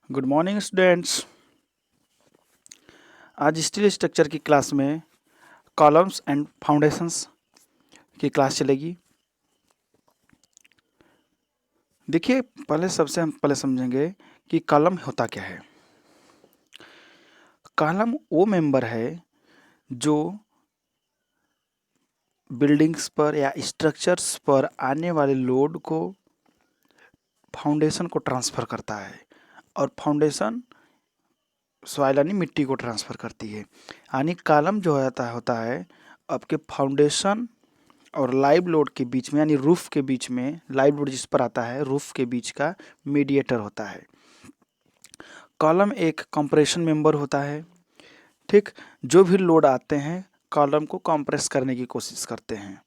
Good morning students. आज steel structure की class में कॉलम्स एंड फाउंडेशंस की क्लास चलेगी। देखिए, सबसे हम पहले समझेंगे कि कॉलम होता क्या है। कॉलम वो मेंबर है जो बिल्डिंग्स पर या स्ट्रक्चर्स पर आने वाले लोड को फाउंडेशन को ट्रांसफ़र करता है और फाउंडेशन सॉइल यानी मिट्टी को ट्रांसफ़र करती है। यानी कॉलम जो होता है आपके फाउंडेशन और लाइव लोड के बीच में यानी रूफ के बीच में, लाइव लोड जिस पर आता है रूफ के बीच का मीडिएटर होता है। कॉलम एक कंप्रेशन मेंबर होता है। ठीक, जो भी लोड आते हैं कॉलम को कंप्रेस करने की कोशिश करते हैं।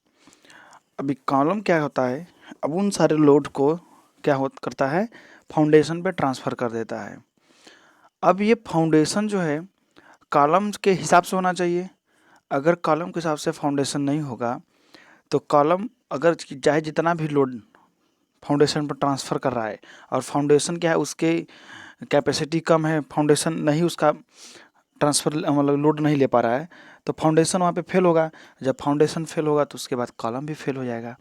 अभी कॉलम क्या होता है, अब उन सारे लोड को करता है, फाउंडेशन पे ट्रांसफ़र कर देता है। अब ये फाउंडेशन जो है कॉलम के हिसाब से होना चाहिए। अगर कॉलम के हिसाब से फाउंडेशन नहीं होगा तो कॉलम अगर चाहे जितना भी लोड फाउंडेशन पर ट्रांसफ़र कर रहा है और फाउंडेशन क्या है उसके कैपेसिटी कम है, फाउंडेशन नहीं उसका ट्रांसफ़र मतलब लोड नहीं ले पा रहा है, तो फाउंडेशन वहाँ पे फेल होगा। जब फाउंडेशन फेल होगा तो उसके बाद कॉलम भी फेल हो जाएगा।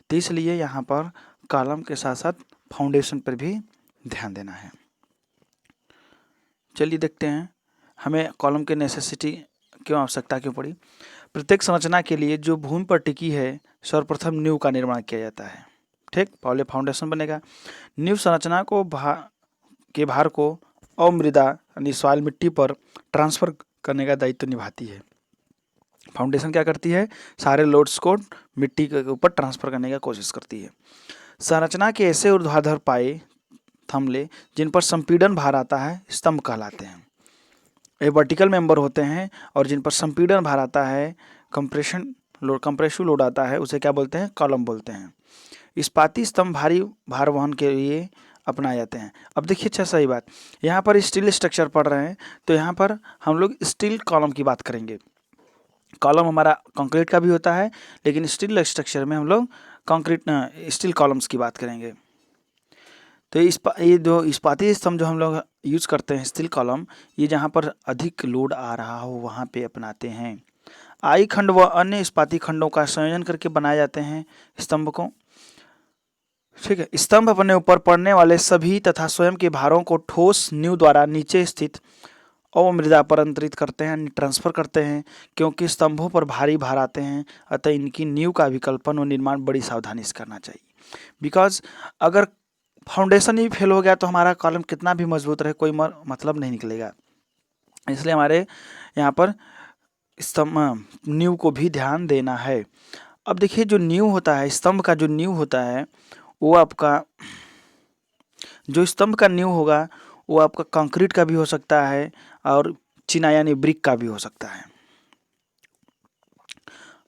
तो इसलिए यहाँ पर कॉलम के साथ साथ फाउंडेशन पर भी ध्यान देना है। चलिए देखते हैं हमें कॉलम के नेसेसिटी क्यों, आवश्यकता क्यों पड़ी। प्रत्येक संरचना के लिए जो भूमि पर टिकी है सर्वप्रथम नींव का निर्माण किया जाता है। ठीक, पहले फाउंडेशन बनेगा। नींव संरचना को भार को अमृदा यानी सॉइल मिट्टी पर ट्रांसफर करने का दायित्व निभाती है। फाउंडेशन क्या करती है, सारे लोड्स को मिट्टी के ऊपर ट्रांसफर करने की कोशिश करती है। संरचना के ऐसे ऊर्ध्वाधर पाए थमले जिन पर संपीड़न भार आता है स्तंभ कहलाते हैं। ये वर्टिकल मेंबर होते हैं और जिन पर संपीड़न भार आता है, कंप्रेसिव लोड आता है, उसे क्या बोलते हैं, कॉलम बोलते हैं। इस्पाती स्तंभ भारी भार वहन के लिए अपनाए जाते हैं। अब देखिए, अच्छा सही बात, यहाँ पर स्टील स्ट्रक्चर पढ़ रहे हैं तो यहाँ पर हम लोग स्टील कॉलम की बात करेंगे। कॉलम हमारा कंक्रीट का भी होता है, लेकिन स्टील स्ट्रक्चर में हम लोग स्टील कॉलम्स की बात करेंगे। तो ये जो इस्पाती स्तंभ जो हम लोग यूज करते हैं स्टील कॉलम, ये जहाँ पर अधिक लोड आ रहा हो वहाँ पे अपनाते हैं। आई खंड व अन्य इस्पाती खंडों का संयोजन करके बनाए जाते हैं स्तंभ को। ठीक है, स्तंभ अपने ऊपर पड़ने वाले सभी तथा स्वयं के भारों को ठोस नींव द्वारा नीचे स्थित अवमृदा पर अंतरित करते हैं, ट्रांसफर करते हैं। क्योंकि स्तंभों पर भारी भार आते हैं, अतः इनकी नींव का विकल्पन और निर्माण बड़ी सावधानी से करना चाहिए। बिकॉज अगर फाउंडेशन ही फेल हो गया तो हमारा कॉलम कितना भी मजबूत रहे कोई मतलब नहीं निकलेगा। इसलिए हमारे यहाँ पर स्तंभ नींव को भी ध्यान देना है। अब देखिए, जो नींव होता है, स्तंभ का जो नींव होता है वो आपका, जो स्तंभ का नींव होगा वो आपका कंक्रीट का भी हो सकता है और चिनाई यानी ब्रिक का भी हो सकता है।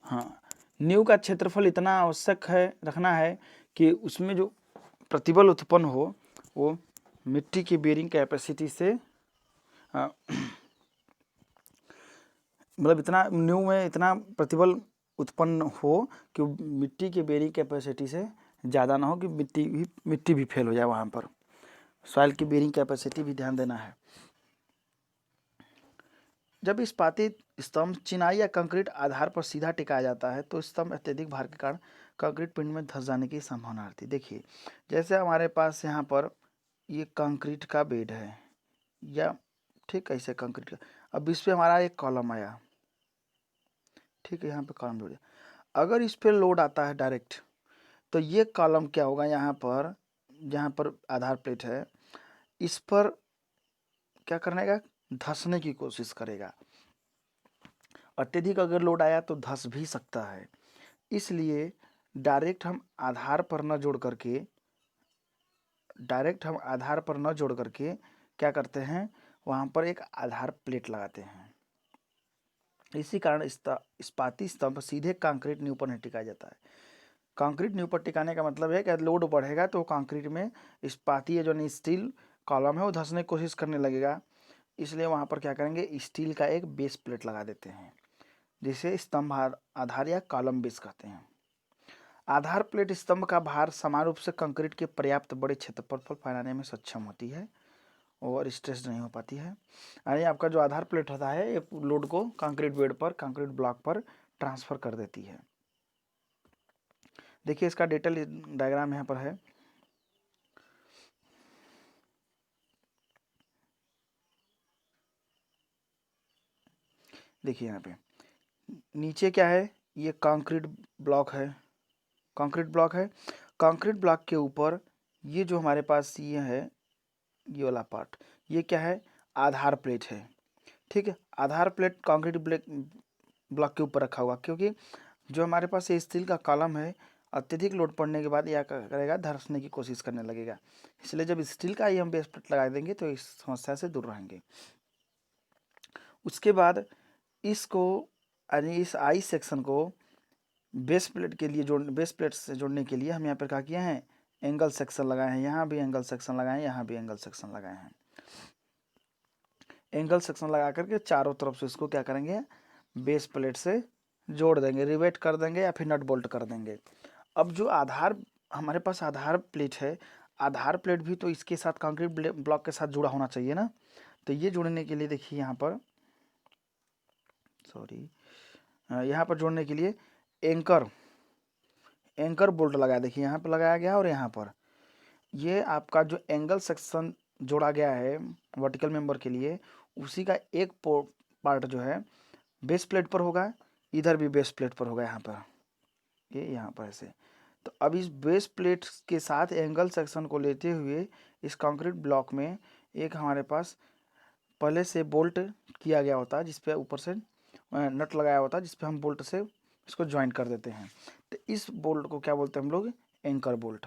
हाँ, नींव का क्षेत्रफल इतना आवश्यक है रखना है कि उसमें जो प्रतिबल उत्पन्न हो वो मिट्टी की बेरिंग कैपेसिटी से मतलब इतना नींव में इतना प्रतिबल उत्पन्न हो कि मिट्टी की बेरिंग कैपेसिटी से ज़्यादा ना हो कि मिट्टी भी फेल हो जाए। वहाँ पर सॉइल की बेरिंग कैपेसिटी भी ध्यान देना है। जब इस्पाती स्तंभ चिनाई या कंक्रीट आधार पर सीधा टिकाया जाता है तो स्तंभ अत्यधिक भार के कारण कंक्रीट पिंड में धंस जाने की संभावना रहती है। देखिए, जैसे हमारे पास यहाँ पर ये कंक्रीट का बेड है या ठीक ऐसे कंक्रीट का, अब इस पर हमारा एक कॉलम आया, ठीक है, यहाँ पे कॉलम जोड़िए। अगर इस पर लोड आता है डायरेक्ट तो ये कॉलम क्या होगा, यहाँ पर जहाँ पर आधार प्लेट है इस पर क्या करने का, धंसने की कोशिश करेगा। अत्यधिक अगर लोड आया तो धंस भी सकता है। इसलिए डायरेक्ट हम आधार पर न जोड़ करके क्या करते हैं, वहाँ पर एक आधार प्लेट लगाते हैं। इसी कारण इस्पाती स्तंभ सीधे कंक्रीट नींव पर नहीं टिकाया जाता है। कंक्रीट नींव पर टिकाने का मतलब है कि लोड बढ़ेगा तो कंक्रीट में इस्पाती जो स्टील कॉलम है वो धंसने की कोशिश करने लगेगा। इसलिए वहाँ पर क्या करेंगे, स्टील का एक बेस प्लेट लगा देते हैं जिसे स्तंभ आधार या कॉलम बेस कहते हैं। आधार प्लेट स्तंभ का भार समान रूप से कंक्रीट के पर्याप्त बड़े क्षेत्रफल पर फैलाने में सक्षम होती है ओवर स्ट्रेस नहीं हो पाती है। यानी आपका जो आधार प्लेट होता है ये लोड को कंक्रीट बेड पर, कंक्रीट ब्लॉक पर ट्रांसफ़र कर देती है। देखिए इसका डिटेल डायग्राम यहाँ पर है। देखिए यहाँ पे नीचे क्या है, ये कंक्रीट ब्लॉक है, कंक्रीट ब्लॉक है। कंक्रीट ब्लॉक के ऊपर ये जो हमारे पास ये है, ये वाला पार्ट, ये क्या है, आधार प्लेट है। ठीक है, आधार प्लेट कंक्रीट ब्लॉक के ऊपर रखा हुआ, क्योंकि जो हमारे पास ये स्टील का कॉलम है अत्यधिक लोड पड़ने के बाद यह करेगा, धंसने की कोशिश करने लगेगा। इसलिए जब स्टील का ही हम बेस प्लेट लगा देंगे तो इस समस्या से दूर रहेंगे। उसके बाद इसको यानी इस आई सेक्शन को बेस प्लेट के लिए बेस प्लेट से जोड़ने के लिए हम यहाँ पर क्या किए हैं, एंगल सेक्शन लगाए हैं। यहाँ भी एंगल सेक्शन लगाए हैं, यहाँ भी एंगल सेक्शन लगाए हैं। एंगल सेक्शन लगा करके चारों तरफ से इसको क्या करेंगे, बेस प्लेट से जोड़ देंगे, रिवेट कर देंगे या फिर नट बोल्ट कर देंगे। अब जो आधार हमारे पास आधार प्लेट है, आधार प्लेट भी तो इसके साथ कंक्रीट ब्लॉक के साथ जुड़ा होना चाहिए ना। तो ये जोड़ने के लिए देखिए यहाँ पर, सॉरी, यहाँ पर जोड़ने के लिए एंकर बोल्ट लगाया। देखिए यहाँ पर लगाया गया और यहाँ पर ये आपका जो एंगल सेक्शन जोड़ा गया है वर्टिकल मेंबर के लिए, उसी का एक पार्ट जो है बेस प्लेट पर होगा, इधर भी बेस प्लेट पर होगा, यहाँ पर ये यहाँ पर ऐसे। तो अब इस बेस प्लेट के साथ एंगल सेक्शन को लेते हुए इस कंक्रीट ब्लॉक में एक हमारे पास पहले से बोल्ट किया गया होता है, जिसपे ऊपर से नट लगाया होता है, जिसपे हम बोल्ट से इसको ज्वाइन कर देते हैं। तो इस बोल्ट को क्या बोलते हैं हम लोग, एंकर बोल्ट।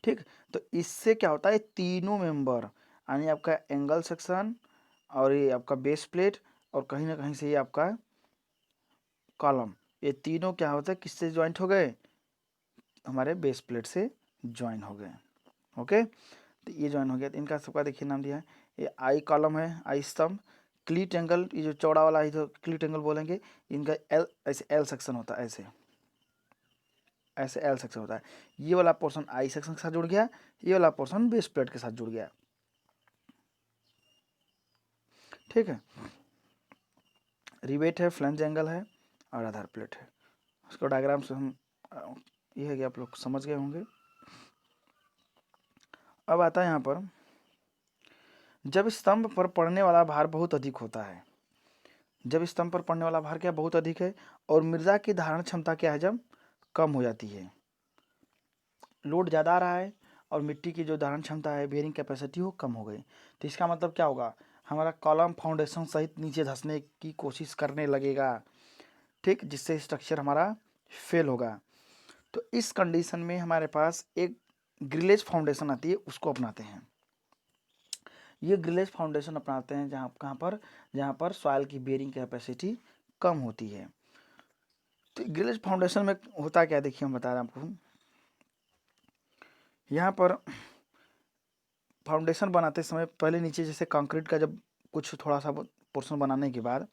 ठीक, तो इससे क्या होता है, तीनों मेंबर यानी आपका एंगल सेक्शन और ये आपका बेस प्लेट और कहीं ना कहीं से ये आपका कॉलम, ये तीनों क्या होता है, किससे ज्वाइंट हो गए, हमारे बेस प्लेट से ज्वाइन हो गए। ओके, तो ये ज्वाइन हो गया। तो इनका सबका देखिए नाम दिया है, ये आई कॉलम है, आई स्तंभ, क्लीट एंगल, ये जो चौड़ा वाला है तो क्लीट एंगल बोलेंगे। इनका एल, ऐसे एल सेक्शन होता है, ऐसे ऐसे एल सेक्शन होता है। ये वाला पोर्शन आई सेक्शन के साथ जुड़ गया, ये वाला पोर्शन बेस प्लेट के साथ जुड़ गया। ठीक है, रिवेट है, फ्लैंज एंगल है और आधार प्लेट है। उसको डायग्राम से हम ये है कि आप लोग समझ गए होंगे। अब आता है यहाँ पर, जब स्तंभ पर पड़ने वाला भार बहुत अधिक होता है, जब स्तंभ पर पड़ने वाला भार क्या बहुत अधिक है और मृदा की धारण क्षमता क्या है जब कम हो जाती है, लोड ज़्यादा आ रहा है और मिट्टी की जो धारण क्षमता है, बेयरिंग कैपेसिटी वो कम हो गई, तो इसका मतलब क्या होगा, हमारा कॉलम फाउंडेशन सहित नीचे धंसने की कोशिश करने लगेगा। ठीक, जिससे स्ट्रक्चर हमारा फेल होगा। तो इस कंडीशन में हमारे पास एक ग्रिलेज फाउंडेशन आती है, उसको अपनाते हैं। ये ग्रिलेज फाउंडेशन अपनाते हैं जहाँ पर सॉइल की बेयरिंग कैपेसिटी कम होती है। तो ग्रिलेज फाउंडेशन में होता क्या, देखिए हम बता रहे हैं आपको। यहाँ पर फाउंडेशन बनाते समय पहले नीचे जैसे कंक्रीट का जब कुछ थोड़ा सा पोर्शन बनाने के बाद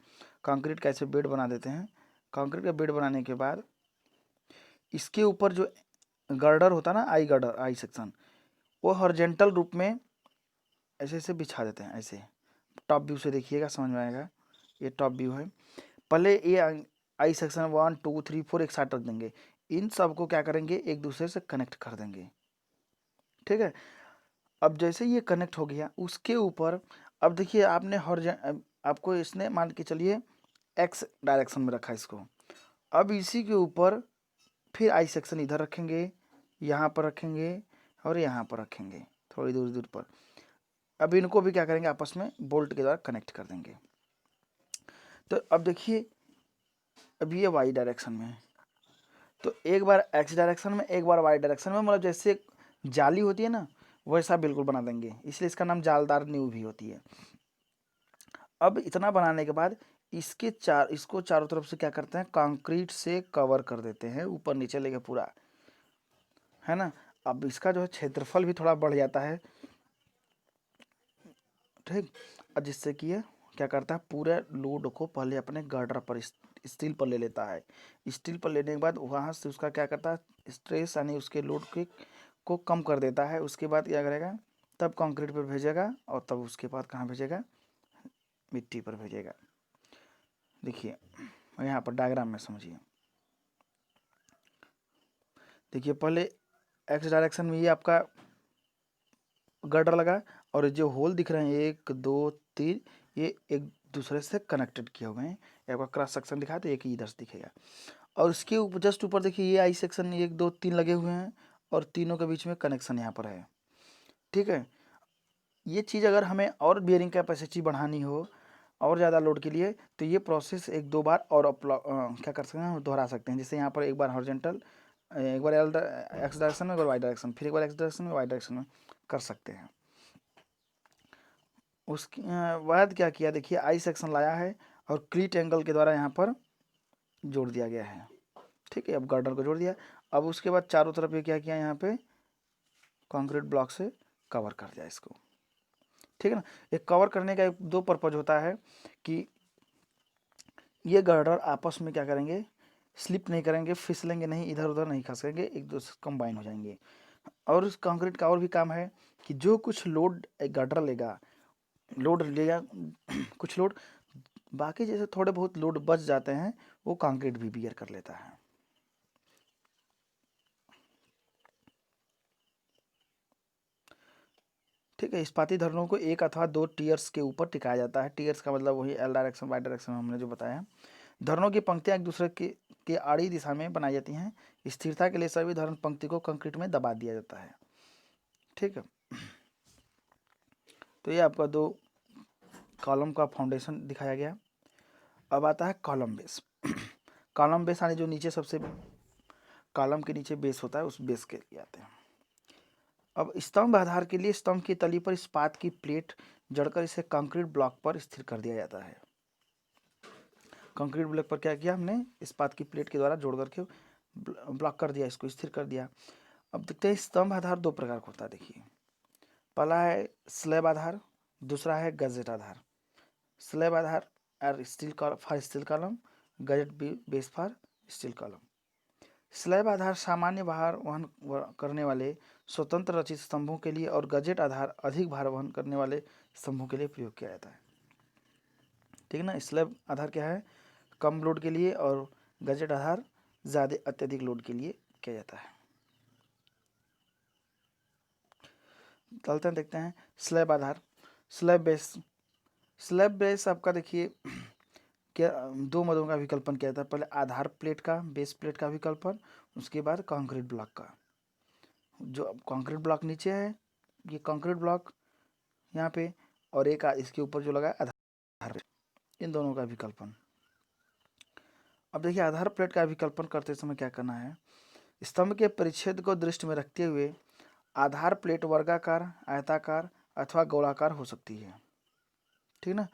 कंक्रीट का ऐसे बेड बना देते हैं। कंक्रीट का बेड बनाने के बाद इसके ऊपर जो गर्डर होता है ना, आई गर्डर, आई सेक्शन, वो हॉरिजॉन्टल रूप में ऐसे ऐसे बिछा देते हैं। ऐसे टॉप व्यू से देखिएगा, समझ में आएगा। ये टॉप व्यू है। पहले ये आई सेक्शन 1 2 3 4 एक साथ रख देंगे, इन सब को क्या करेंगे, एक दूसरे से कनेक्ट कर देंगे। ठीक है, अब जैसे ये कनेक्ट हो गया उसके ऊपर, अब देखिए आपने आपको इसने मान के चलिए एक्स डायरेक्शन में रखा इसको। अब इसी के ऊपर फिर आई सेक्शन इधर रखेंगे, यहाँ पर रखेंगे और यहाँ पर रखेंगे, थोड़ी दूर दूर पर। अब इनको भी क्या करेंगे, आपस में बोल्ट के द्वारा कनेक्ट कर देंगे। तो अब देखिए, अब ये वाई डायरेक्शन में है, तो एक बार एक्स डायरेक्शन में, एक बार वाई डायरेक्शन में, मतलब जैसे जाली होती है ना, वैसा बिल्कुल बना देंगे। इसलिए इसका नाम जालदार नींव भी होती है। अब इतना बनाने के बाद इसको चारों तरफ से क्या करते हैं, कंक्रीट से कवर कर देते हैं, ऊपर नीचे लेके पूरा, है ना। अब इसका जो है क्षेत्रफल भी थोड़ा बढ़ जाता है। ठीक, और जिससे कि ये क्या करता है, पूरे लोड को पहले अपने गर्डर पर, स्टील पर ले लेता है। स्टील पर लेने के बाद वहाँ से उसका क्या करता है, स्ट्रेस यानी उसके लोड के को कम कर देता है। उसके बाद क्या करेगा, तब कंक्रीट पर भेजेगा और तब उसके बाद कहाँ भेजेगा, मिट्टी पर भेजेगा। देखिए यहाँ पर डायग्राम में समझिए, देखिए पहले एक्स डायरेक्शन में ये आपका गर्डर लगा और जो होल दिख रहे हैं 1 2 3 ये एक दूसरे से कनेक्टेड किए हुए हैं। आपका क्रॉस सेक्शन दिखा तो एक ही इधर से दिखेगा और उसके ऊपर जस्ट ऊपर देखिए ये आई सेक्शन 1 2 3 लगे हुए हैं और तीनों के बीच में कनेक्शन यहाँ पर है। ठीक है, ये चीज़ अगर हमें और बियरिंग कैपेसिटी बढ़ानी हो और ज़्यादा लोड के लिए तो ये प्रोसेस 1 2 बार और क्या कर सकते हैं, दोहरा सकते हैं। जैसे यहाँ पर एक बार हॉरिजॉन्टल, एक बार एक्स डायरेक्शन में, एक बार वाई डायरेक्शन, फिर एक बार एक्स डायरेक्शन में, वाई डायरेक्शन में कर सकते हैं। उसके बाद क्या किया, देखिए आई सेक्शन लाया है और क्लीट एंगल के द्वारा यहाँ पर जोड़ दिया गया है। ठीक है, अब गर्डर को जोड़ दिया। अब उसके बाद चारों तरफ ये क्या किया, यहाँ पे कंक्रीट ब्लॉक से कवर कर दिया इसको। ठीक है ना, एक कवर करने का 2 पर्पज होता है कि ये गर्डर आपस में क्या करेंगे, स्लिप नहीं करेंगे, फिसलेंगे नहीं, इधर उधर नहीं खसकेंगे, एक दूसरे कंबाइन हो जाएंगे। और उस कंक्रीट का और भी काम है कि जो कुछ लोड एक गर्डर लेगा, लोड लेगा कुछ लोड, बाकी जैसे थोड़े बहुत लोड बच जाते हैं वो कंक्रीट भी बियर कर लेता है। ठीक है, इस्पाती धरणों को 1 अथवा 2 टियर्स के ऊपर टिकाया जाता है। टियर्स का मतलब वही एल डायरेक्शन वाई डायरेक्शन हमने जो बताया। धरणों की पंक्तियां एक दूसरे के आड़ी दिशा में बनाई जाती हैं। स्थिरता के लिए सभी धरण पंक्ति को कंक्रीट में दबा दिया जाता है। ठीक है, तो ये आपका 2 कॉलम का फाउंडेशन दिखाया गया। अब आता है कॉलम बेस। कॉलम बेस यानी जो नीचे सबसे कॉलम के नीचे बेस होता है उस बेस के लिए आते हैं। अब स्तंभ आधार के लिए स्तंभ की तली पर इस्पात की प्लेट जड़कर इसे कंक्रीट ब्लॉक पर स्थिर कर दिया जाता है। कंक्रीट ब्लॉक पर क्या किया हमने, इस्पात की प्लेट के द्वारा जोड़ करके ब्लॉक कर दिया, इसको स्थिर कर दिया। अब देखते हैं स्तंभ आधार 2 प्रकार का होता है। देखिए पहला है स्लैब आधार, दूसरा है गजेट आधार। स्लैब आधार for steel column, gusset base for steel column. Slab आधार सामान्य भार वहन करने वाले स्वतंत्र रचित स्तंभों के लिए और गजेट आधार अधिक भार वहन करने वाले स्तंभों के लिए प्रयोग किया जाता है। ठीक है ना, स्लैब आधार क्या है, कम लोड के लिए और गजेट आधार ज़्यादा अत्यधिक लोड के लिए किया जाता है। चलते हैं देखते हैं स्लैब आधार। स्लैब बेस आपका देखिए क्या 2 मदों का विकल्पन किया जाता है। पहले आधार प्लेट का, बेस प्लेट का विकल्पन, उसके बाद कंक्रीट ब्लॉक का। जो कंक्रीट ब्लॉक नीचे है, ये कंक्रीट ब्लॉक यहाँ पे, और एक इसके ऊपर जो लगा है आधार, इन दोनों का विकल्पन। अब देखिए आधार प्लेट का विकल्पन करते समय क्या करना है, स्तंभ के परिच्छेद को दृष्टि में रखते हुए आधार प्लेट वर्गाकार, आयताकार अथवा गोलाकार हो सकती है। ठीक ना,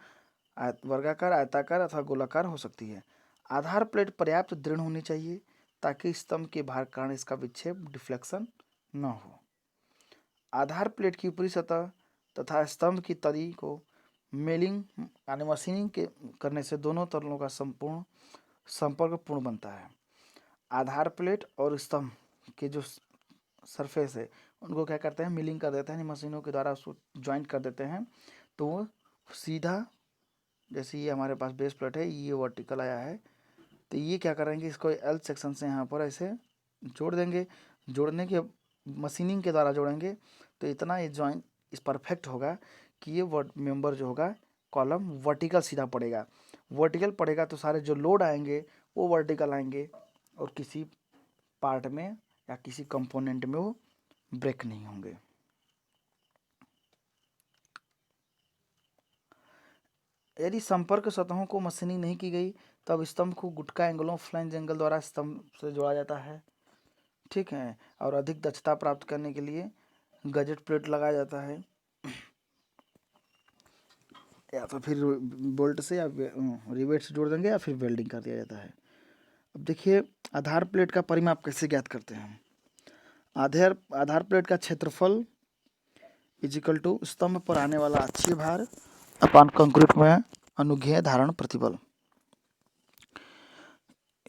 वर्गाकार, आयताकार अथवा गोलाकार हो सकती है। आधार प्लेट पर्याप्त दृढ़ होनी चाहिए ताकि स्तंभ के भार के कारण इसका विक्षेप डिफ्लेक्शन न हो। आधार प्लेट की ऊपरी सतह तथा स्तंभ की तली को मेलिंग यानी मशीनिंग के करने से दोनों तलों का संपूर्ण संपर्क पूर्ण बनता है। आधार प्लेट और स्तंभ के जो सरफेस है उनको क्या करते हैं, मिलिंग कर देते हैं, मशीनों के द्वारा उसको ज्वाइंट कर देते हैं, तो वो सीधा, जैसे ये हमारे पास बेस प्लेट है, ये वर्टिकल आया है, तो ये क्या करेंगे, इसको एल सेक्शन से यहाँ पर ऐसे जोड़ देंगे। जोड़ने के मशीनिंग के द्वारा जोड़ेंगे तो इतना ये जॉइंट इस परफेक्ट होगा कि ये मेंबर जो होगा कॉलम वर्टिकल सीधा पड़ेगा। वर्टिकल पड़ेगा तो सारे जो लोड आएंगे वो वर्टिकल आएंगे और किसी पार्ट में या किसी कंपोनेंट में वो ब्रेक नहीं होंगे। यदि संपर्क सतहों को मशीनिंग नहीं की गई तब स्तंभ को गुटका एंगलों, फ्लैंज एंगल द्वारा स्तंभ से जोड़ा जाता है। ठीक है, और अधिक दक्षता प्राप्त करने के लिए गजेट प्लेट लगाया जाता है, या तो फिर बोल्ट से या रिवेट से जोड़ देंगे या फिर वेल्डिंग कर दिया जाता है। अब देखिए आधार प्लेट का परिमाप कैसे ज्ञात करते हैं। आधार प्लेट का क्षेत्रफल इजिकल टू स्तंभ पर आने वाला अक्षीय भार अपान कंक्रीट में अनुघेय धारण प्रतिबल।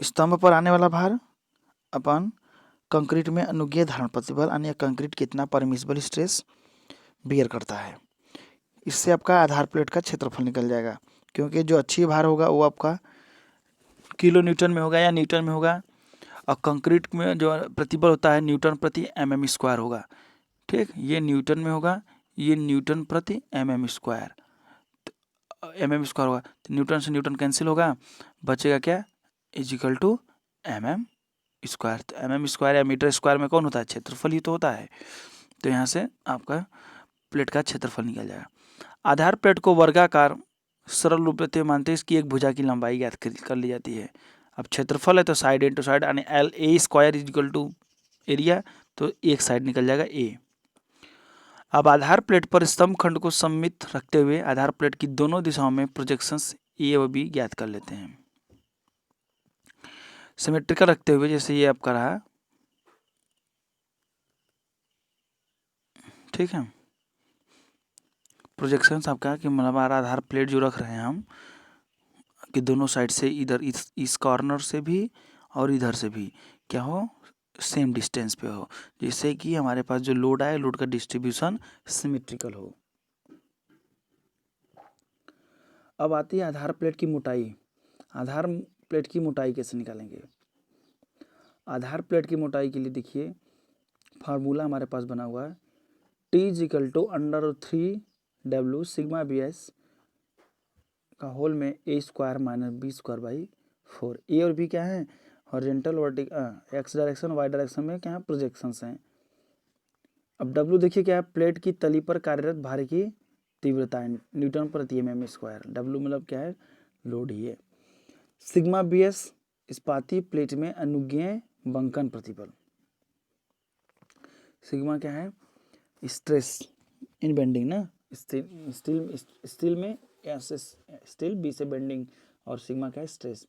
स्तंभ पर आने वाला भार अपन कंक्रीट में अनुघेय धारण प्रतिबल, यानी कंक्रीट कितना परमिसिबल स्ट्रेस बियर करता है। इससे आपका आधार प्लेट का क्षेत्रफल निकल जाएगा, क्योंकि जो अच्छी भार होगा वो आपका किलो न्यूटन में होगा या न्यूटन में होगा, और कंक्रीट में जो प्रतिबल होता है न्यूटन प्रति mm स्क्वायर होगा। ठीक, ये न्यूटन में होगा, ये न्यूटन प्रति mm स्क्वायर, mm स्क्वायर होगा, तो न्यूटन से न्यूटन कैंसिल होगा, बचेगा क्या, इजिकल टू mm स्क्वायर। तो mm स्क्वायर या मीटर स्क्वायर में कौन होता है, क्षेत्रफल ही तो होता है। तो यहाँ से आपका प्लेट का क्षेत्रफल निकल जाएगा। आधार प्लेट को वर्गाकार सरल रूप में मानते हैं इसकी एक भुजा की लंबाई ज्ञात कर ली जाती है। अब क्षेत्रफल है तो साइड इंटू साइड, यानी L a square equal to area, तो एक साइड निकल जाएगा ए। अब आधार प्लेट पर स्तंभ खंड को सममित रखते हुए आधार प्लेट की दोनों दिशाओं में प्रोजेक्शंस ए व बी ज्ञात कर लेते हैं। सिमेट्रिकल रखते हुए, जैसे ये आपका रहा, ठीक है, प्रोजेक्शंस आपका कि मतलब हमारा आधार प्लेट जो रख रहे हैं हम कि दोनों साइड से, इधर इस कॉर्नर से भी और इधर से भी क्या हो, सेम डिस्टेंस पे हो, जिससे कि हमारे पास जो लोड आए, लोड का डिस्ट्रीब्यूशन सिमेट्रिकल हो। अब आती है आधार प्लेट की मोटाई। आधार प्लेट की मोटाई कैसे निकालेंगे? आधार प्लेट की मोटाई के लिए देखिए फार्मूला हमारे पास बना हुआ है, T equal to √3W sigma B S का होल में A square minus B square by 4। A और बी क्या है, horizontal vertical X direction, Y direction में क्या है, प्रोजेक्शंस हैं। अब डब्ल्यू देखिए क्या है, प्लेट की तली पर कार्यरत भार की तीव्रता है, न्यूटन प्रति mm स्क्वायर। डब्ल्यू मतलब क्या है, लोड ही है। सिग्मा बी एस इस्पाती प्लेट में अनुज्ञेय बंकन प्रतिबल। सिग्मा क्या है, स्ट्रेस इन बेंडिंग ना, स्टील में स्टील, बी से बेंडिंग, और सिग्मा क्या है, stress,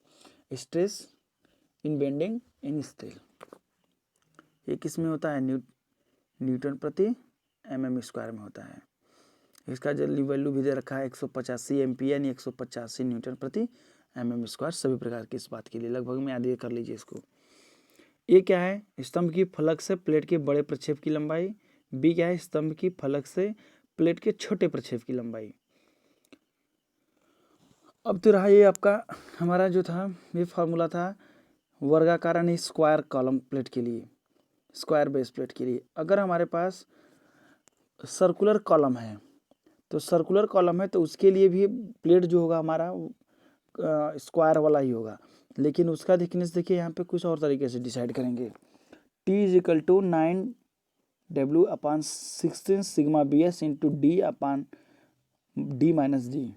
stress in bending in steel. ये किस में होता है, न्यूटन प्रति mm स्क्वायर में होता है। इसका जल्दी वैल्यू भी दे रखा है 185 एमपीए, यानी 185 न्यूटन प्रति mm स्क्वायर सभी प्रकार की इस बात के लिए, लगभग में याद कर लीजिए इसको। ए क्या है, स्तंभ की फलक से प्लेट के बड़े प्रक्षेप की लंबाई। बी क्या है, स्तंभ की फलक से प्लेट के छोटे प्रक्षेप की लंबाई। अब तो रहा ये आपका हमारा जो था, ये फार्मूला था वर्गाकार यानी स्क्वायर कॉलम प्लेट के लिए, स्क्वायर बेस प्लेट के लिए। अगर हमारे पास सर्कुलर कॉलम है, तो सर्कुलर कॉलम है तो उसके लिए भी प्लेट जो होगा हमारा स्क्वायर वाला ही होगा, लेकिन उसका थिकनेस देखिए यहाँ पे कुछ और तरीके से डिसाइड करेंगे। T equal to 9W/16 sigma B s into D/D minus d.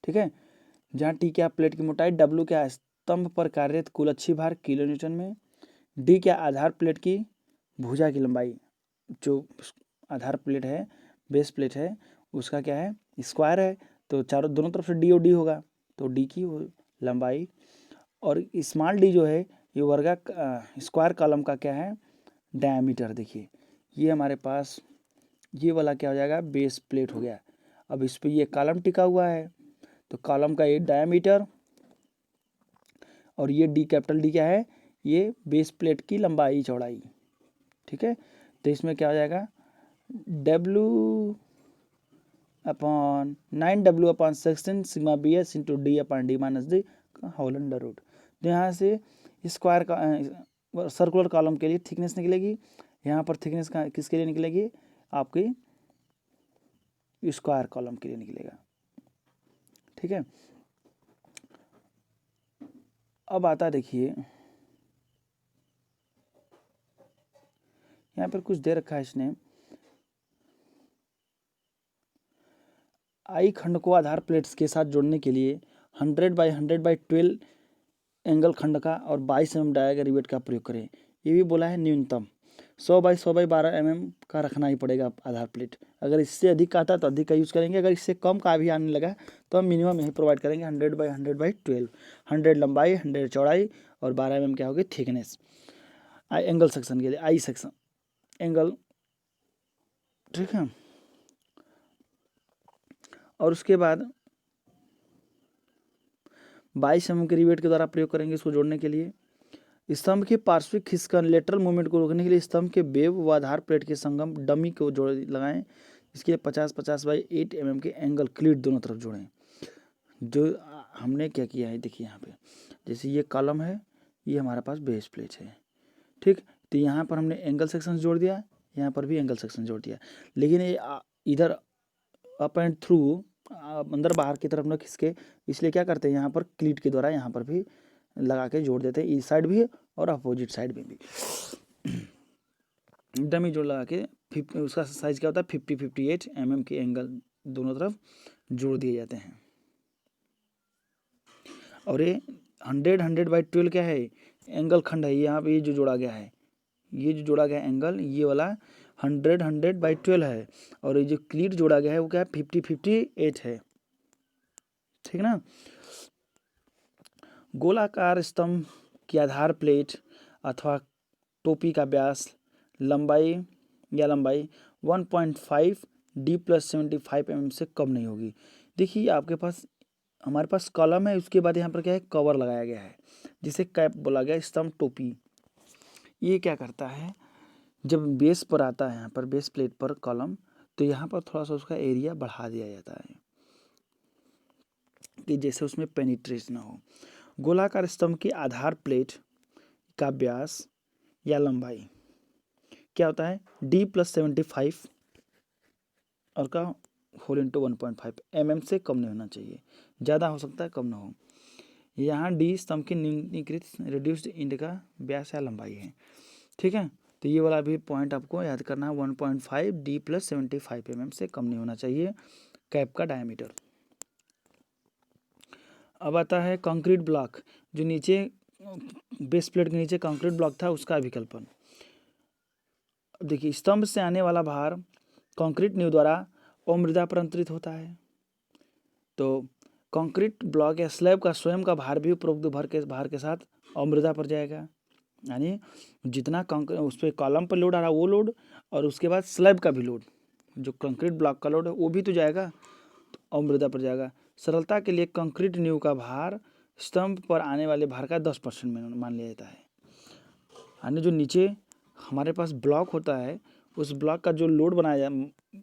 ठीक है, जहाँ T क्या प्लेट की मोटाई, W क्या स्तंभ पर कार्यरत कुल अच्छी भार किलो न्यूटन में, D क्या आधार प्लेट की भुजा की लंबाई, जो आधार प्लेट है, बेस प्लेट है, उसका क्या है, स्क्वायर है, तो चारों दोनों तरफ से डी और डी होगा, तो डी की लंबाई, और स्मॉल डी जो है ये वर्गा स्क्वायर कॉलम का क्या है, डायमीटर। देखिए ये हमारे पास ये वाला क्या हो जाएगा, बेस प्लेट हो गया। अब इस पर ये कॉलम टिका हुआ है, तो कॉलम का ये डायमीटर, और ये डी कैपिटल डी क्या है, ये बेस प्लेट की लंबाई चौड़ाई। ठीक है, तो इसमें क्या हो जाएगा, W/9W/16 sigma B s into D/D minus d का होल अंडर रूट। तो यहाँ से स्क्वायर का सर्कुलर कॉलम के लिए थिकनेस निकलेगी, यहाँ पर थिकनेस का किसके लिए निकलेगी, आपकी स्क्वायर कॉलम के लिए निकलेगा। ठीक है, अब आता देखिए यहाँ पर कुछ दे रखा है इसने, आई खंड को आधार प्लेट्स के साथ जोड़ने के लिए 100/100/12 एंगल खंड का और 22 mm डाया रिवेट का प्रयोग करें। ये भी बोला है न्यूनतम 100/100/12 mm का रखना ही पड़ेगा आधार प्लेट। अगर इससे अधिक का आता है तो अधिक का यूज़ करेंगे, अगर इससे कम का भी आने लगा तो हम मिनिमम यही प्रोवाइड करेंगे 100/100/12। 100 लंबाई, 100 चौड़ाई, और 12 mm क्या होगी, थिकनेस। आई एंगल सेक्शन के लिए, आई सेक्शन एंगल। ठीक है, और उसके बाद 22 mm के रिवेट के द्वारा प्रयोग करेंगे इसको जोड़ने के लिए। स्तंभ के पार्श्विक खिसकन लेटरल मूवमेंट को रोकने के लिए स्तंभ के वेब व आधार प्लेट के संगम डमी को जोड़ लगाएं। इसके लिए 50-50/8 mm के एंगल क्लीट दोनों तरफ जोड़ें। जो हमने क्या किया है देखिए यहाँ पे, जैसे ये कॉलम है, ये हमारा पास बेस प्लेट है, ठीक। तो यहाँ पर हमने एंगल सेक्शन जोड़ दिया, यहाँ पर भी एंगल सेक्शन जोड़ दिया, लेकिन ये इधर अप एंड थ्रू अंदर बाहर की तरफ न खिसके, इसलिए क्या करते हैं यहाँ पर क्लीट के द्वारा यहाँ पर भी लगा के जोड़ देते हैं, इस साइड भी और अपोजिट साइड में भी डमी जोड़ लगा के उसका साइज क्या होता है 50-58 mm के एंगल दोनों तरफ जोड़ दिए जाते हैं। और ये 100/12 क्या है, एंगल खंड है, यहाँ पे ये जो जोड़ा गया है, ये जो जोड़ा गया एंगल ये वाला 100/12 है, और ये जो क्लीट जोड़ा गया है वो क्या है 50-58 है, ठीक ना। गोलाकार स्तंभ की आधार प्लेट अथवा टोपी का व्यास लंबाई 1.5 D+75 mm से कम नहीं होगी। देखिए आपके पास हमारे पास कॉलम है, उसके बाद यहाँ पर क्या है कवर लगाया गया है जिसे कैप बोला गया, स्तंभ टोपी। ये क्या करता है, जब बेस पर आता है यहाँ पर बेस प्लेट पर कॉलम, तो यहाँ पर थोड़ा सा उसका एरिया बढ़ा दिया जाता है कि जैसे उसमें पेनिट्रेशन ना हो। गोलाकार स्तंभ की आधार प्लेट का व्यास या लंबाई क्या होता है D+75 और का होल इंटू 1.5 mm से कम नहीं होना चाहिए, ज़्यादा हो सकता है कम ना हो। यहाँ डी स्तंभ की निम्नलिखित रिड्यूस्ड इंड का व्यास या लंबाई है, ठीक है। तो ये वाला भी पॉइंट आपको याद करना है, 1.5 D+75 mm से कम नहीं होना चाहिए कैप का डायमीटर। अब आता है कंक्रीट ब्लॉक, जो नीचे बेस प्लेट के नीचे कंक्रीट ब्लॉक था उसका विकल्पन। अब देखिए स्तंभ से आने वाला भार कंक्रीट नींव द्वारा अवमृदा पर अंतरित होता है, तो कंक्रीट ब्लॉक या स्लैब का स्वयं का भार भी उपरोक्त भार के साथ अवमृदा पर जाएगा, यानी जितना उस पर कॉलम पर लोड आ रहा है वो लोड, और उसके बाद स्लैब का भी लोड, जो कंक्रीट ब्लॉक का लोड है वो भी तो जाएगा, तो अवमृदा पर जाएगा। सरलता के लिए कंक्रीट नींव का भार स्तंभ पर आने वाले भार का 10% मान लिया जाता है, यानी जो नीचे हमारे पास ब्लॉक होता है उस ब्लॉक का जो लोड बनाया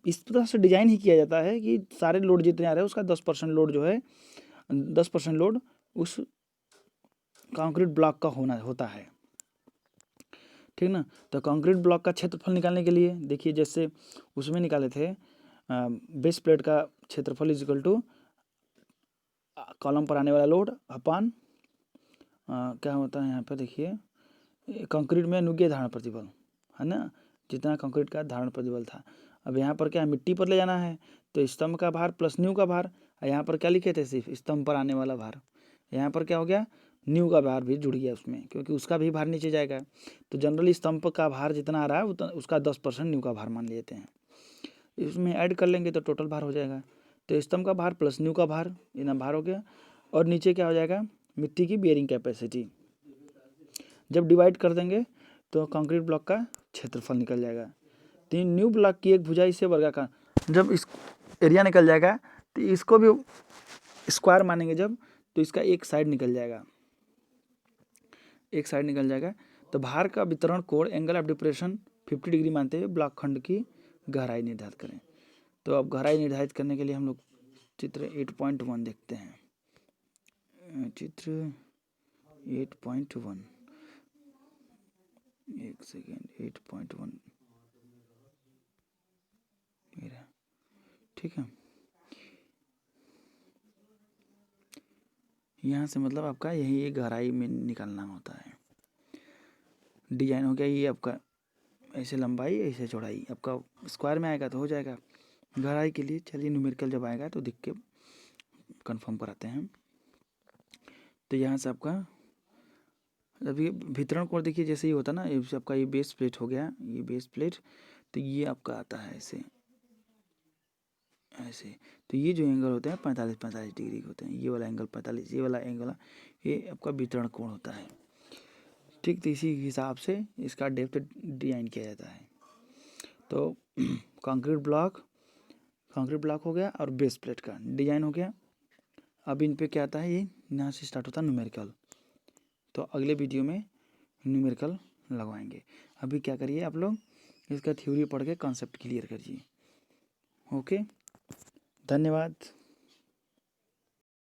इस तरह से डिजाइन ही किया जाता है कि सारे लोड जितने आ रहे हैं उसका 10% लोड जो है 10% लोड उस कंक्रीट ब्लॉक का होता है, ठीक ना। तो कंक्रीट ब्लॉक का क्षेत्रफल निकालने के लिए देखिए जैसे उसमें निकाले थे बेस प्लेट का क्षेत्रफल इक्वल टू कॉलम पर आने वाला लोड अपान क्या होता है यहाँ पे देखिए कंक्रीट में अनुज्ञेय धारण प्रतिबल है ना, जितना कंक्रीट का धारण प्रतिबल था। अब यहाँ पर क्या मिट्टी पर ले जाना है, तो स्तंभ का भार प्लस नींव का भार, यहाँ पर क्या लिखे थे सिर्फ स्तंभ पर आने वाला भार, यहाँ पर क्या हो गया न्यू का भार भी जुड़ गया उसमें, क्योंकि उसका भी भार नीचे जाएगा। तो जनरली स्तंभ का भार जितना आ रहा है उसका 10% न्यू का भार मान लेते हैं, इसमें ऐड कर लेंगे तो टोटल भार हो जाएगा। तो स्तंभ का भार प्लस न्यू का भार इतना भार हो गया, और नीचे क्या हो जाएगा मिट्टी की बियरिंग कैपेसिटी। जब डिवाइड कर देंगे तो कंक्रीट ब्लॉक का क्षेत्रफल निकल जाएगा। तो न्यू ब्लॉक की एक भुजाई से वर्गाकार, जब इस एरिया निकल जाएगा तो इसको भी स्क्वायर मानेंगे जब, तो इसका एक साइड निकल जाएगा, एक साइड निकल जाएगा। तो भार का वितरण कोण एंगल ऑफ डिप्रेशन 50 डिग्री मानते हुए ब्लॉक खंड की गहराई निर्धारित करें। तो अब गहराई निर्धारित करने के लिए हम लोग चित्र 8.1 देखते हैं। चित्र 8.1 एक सेकेंड 8.1 मेरा, ठीक है। यहाँ से मतलब आपका यही एक गहराई में निकालना होता है। डिजाइन हो गया ये आपका, ऐसे लंबाई ऐसे चौड़ाई, आपका स्क्वायर में आएगा तो हो जाएगा। गहराई के लिए चलिए न्यूमेरिकल जब आएगा तो देख के कंफर्म कराते हैं। तो यहाँ से आपका अभी वितरण कोण देखिए जैसे ही होता ना, ये आपका ये बेस प्लेट हो गया, ये बेस प्लेट, तो ये आपका आता है ऐसे ऐसे। तो ये जो एंगल होते हैं 45 डिग्री के होते हैं, ये वाला एंगल 45, ये वाला एंगल, ये आपका वितरण कोण होता है, ठीक। तो इसी हिसाब से इसका डेप्थ डिजाइन किया जाता है। तो कंक्रीट ब्लॉक हो गया और बेस प्लेट का डिजाइन हो गया। अब इन पे क्या आता है, ये यहाँ से स्टार्ट होता है न्यूमेरिकल। तो अगले वीडियो में न्यूमेरिकल लगवाएंगे। अभी क्या करिए आप लोग, इसका थ्योरी पढ़ के कॉन्सेप्ट क्लियर करिए। ओके, धन्यवाद।